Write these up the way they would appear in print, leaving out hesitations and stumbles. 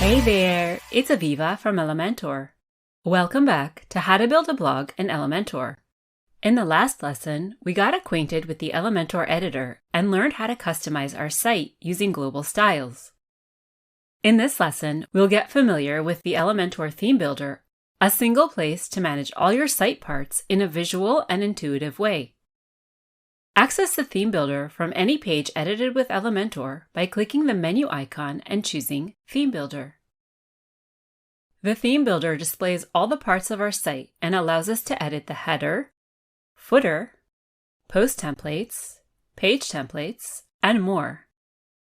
Hey there, it's Aviva from Elementor. Welcome back to How to Build a Blog in Elementor. In the last lesson, we got acquainted with the Elementor editor and learned how to customize our site using global styles. In this lesson, we'll get familiar with the Elementor theme builder, a single place to manage all your site parts in a visual and intuitive way. Access the theme builder from any page edited with Elementor by clicking the menu icon and choosing Theme Builder. The theme builder displays all the parts of our site and allows us to edit the header, footer, post templates, page templates, and more.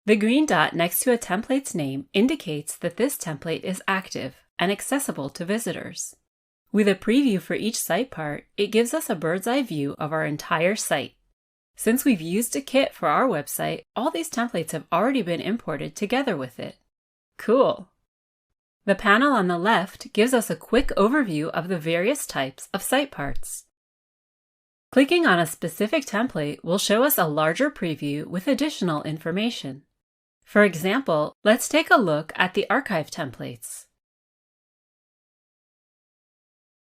The green dot next to a template's name indicates that this template is active and accessible to visitors. With a preview for each site part, it gives us a bird's eye view of our entire site. Since we've used a kit for our website, all these templates have already been imported together with it. Cool! The panel on the left gives us a quick overview of the various types of site parts. Clicking on a specific template will show us a larger preview with additional information. For example, let's take a look at the archive templates.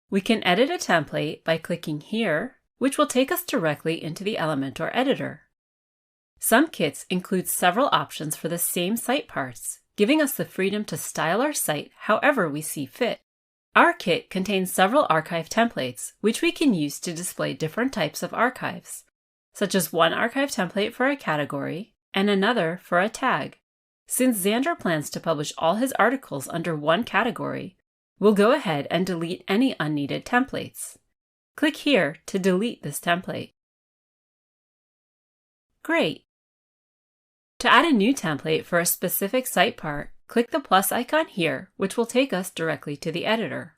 We can edit a template by clicking here, which will take us directly into the Elementor editor. Some kits include several options for the same site parts, giving us the freedom to style our site however we see fit. Our kit contains several archive templates, which we can use to display different types of archives, such as one archive template for a category and another for a tag. Since Xander plans to publish all his articles under one category, we'll go ahead and delete any unneeded templates. Click here to delete this template. Great! To add a new template for a specific site part, click the plus icon here, which will take us directly to the editor.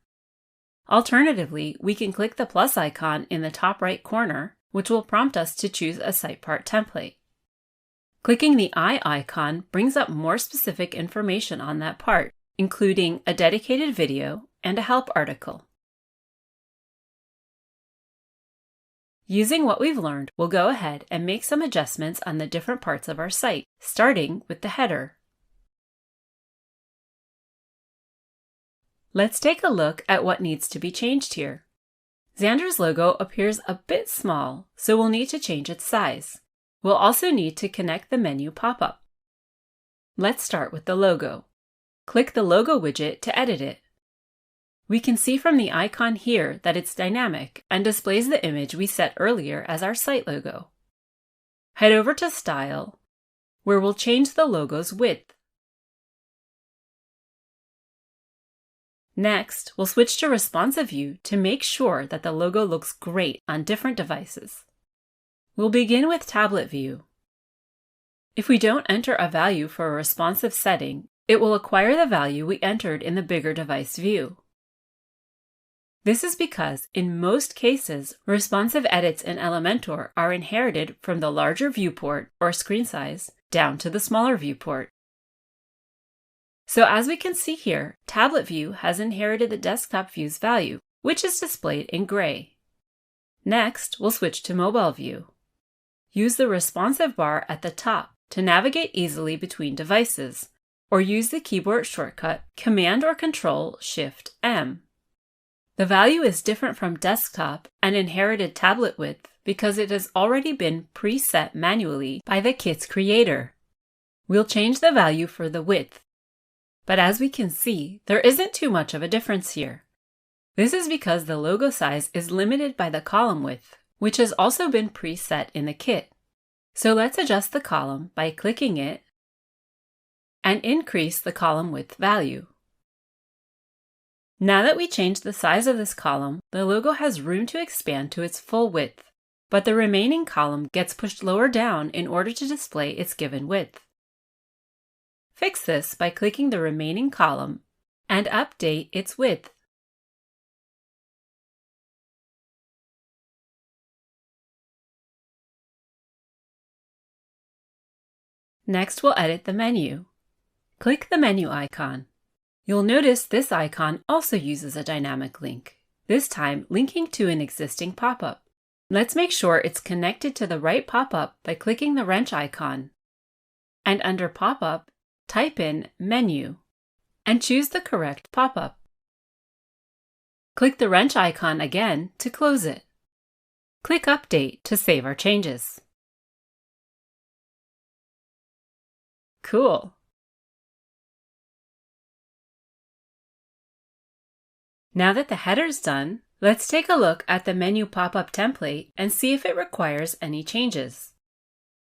Alternatively, we can click the plus icon in the top right corner, which will prompt us to choose a site part template. Clicking the eye icon brings up more specific information on that part, including a dedicated video and a help article. Using what we've learned, we'll go ahead and make some adjustments on the different parts of our site, starting with the header. Let's take a look at what needs to be changed here. Xander's logo appears a bit small, so we'll need to change its size. We'll also need to connect the menu pop-up. Let's start with the logo. Click the logo widget to edit it. We can see from the icon here that it's dynamic and displays the image we set earlier as our site logo. Head over to Style, where we'll change the logo's width. Next, we'll switch to Responsive View to make sure that the logo looks great on different devices. We'll begin with Tablet View. If we don't enter a value for a responsive setting, it will acquire the value we entered in the bigger device view. This is because, in most cases, responsive edits in Elementor are inherited from the larger viewport or screen size down to the smaller viewport. So as we can see here, Tablet View has inherited the desktop view's value, which is displayed in gray. Next, we'll switch to Mobile View. Use the responsive bar at the top to navigate easily between devices, or use the keyboard shortcut Command or Control-Shift-M. The value is different from desktop and inherited tablet width because it has already been preset manually by the kit's creator. We'll change the value for the width, but as we can see, there isn't too much of a difference here. This is because the logo size is limited by the column width, which has also been preset in the kit. So let's adjust the column by clicking it and increase the column width value. Now that we changed the size of this column, the logo has room to expand to its full width, but the remaining column gets pushed lower down in order to display its given width. Fix this by clicking the remaining column and update its width. Next, we'll edit the menu. Click the menu icon. You'll notice this icon also uses a dynamic link, this time linking to an existing pop-up. Let's make sure it's connected to the right pop-up by clicking the wrench icon. And under Pop-up, type in Menu. and choose the correct pop-up. Click the wrench icon again to close it. Click Update to save our changes. Cool! Now that the header's done, let's take a look at the menu pop-up template and see if it requires any changes.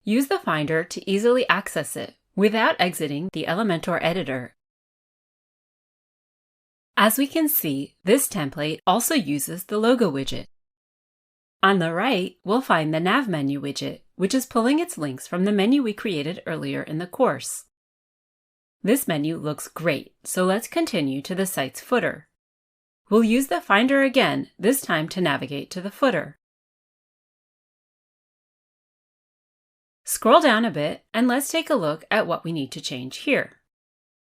Use the Finder to easily access it without exiting the Elementor editor. As we can see, this template also uses the logo widget. On the right, we'll find the Nav menu widget, which is pulling its links from the menu we created earlier in the course. This menu looks great, so let's continue to the site's footer. We'll use the Finder again, this time to navigate to the footer. Scroll down a bit and let's take a look at what we need to change here.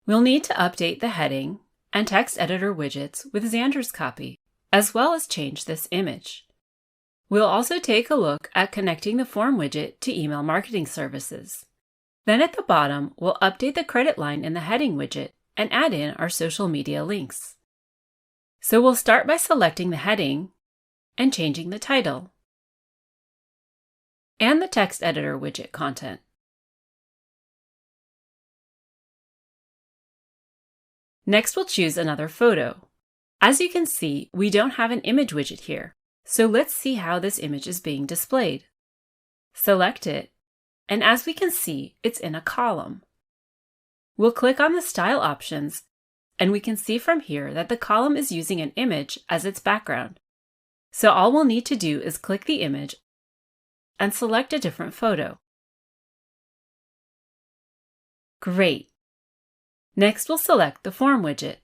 We'll need to update the heading and text editor widgets with Xander's copy, as well as change this image. We'll also take a look at connecting the form widget to email marketing services. Then at the bottom, we'll update the credit line in the heading widget and add in our social media links. So we'll start by selecting the heading and changing the title and the text editor widget content. Next, we'll choose another photo. As you can see, we don't have an image widget here, so let's see how this image is being displayed. Select it, and as we can see, it's in a column. We'll click on the Style options, and we can see from here that the column is using an image as its background. So all we'll need to do is click the image and select a different photo. Great! Next, we'll select the Form widget.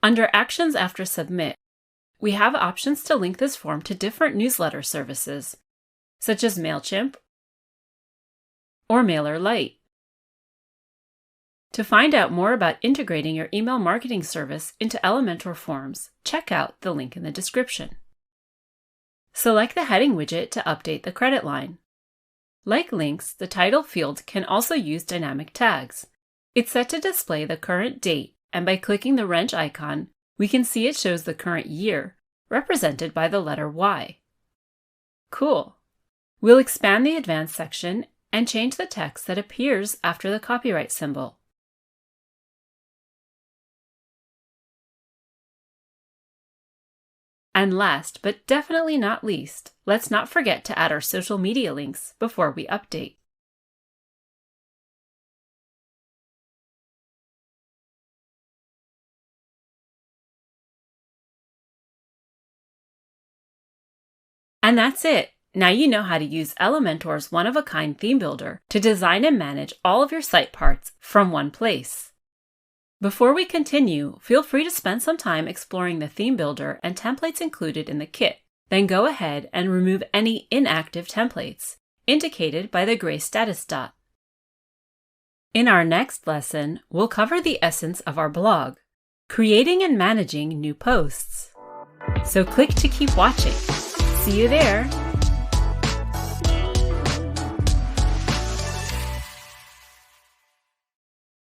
Under Actions after Submit, we have options to link this form to different newsletter services, such as MailChimp or MailerLite. To find out more about integrating your email marketing service into Elementor forms, check out the link in the description. Select the heading widget to update the credit line. Like links, the title field can also use dynamic tags. It's set to display the current date, and by clicking the wrench icon, we can see it shows the current year, represented by the letter Y. Cool! We'll expand the Advanced section and change the text that appears after the copyright symbol. And last, but definitely not least, let's not forget to add our social media links before we update. And that's it! Now you know how to use Elementor's one-of-a-kind theme builder to design and manage all of your site parts from one place. Before we continue, feel free to spend some time exploring the theme builder and templates included in the kit. Then go ahead and remove any inactive templates, indicated by the gray status dot. In our next lesson, we'll cover the essence of our blog, creating and managing new posts. So click to keep watching. See you there!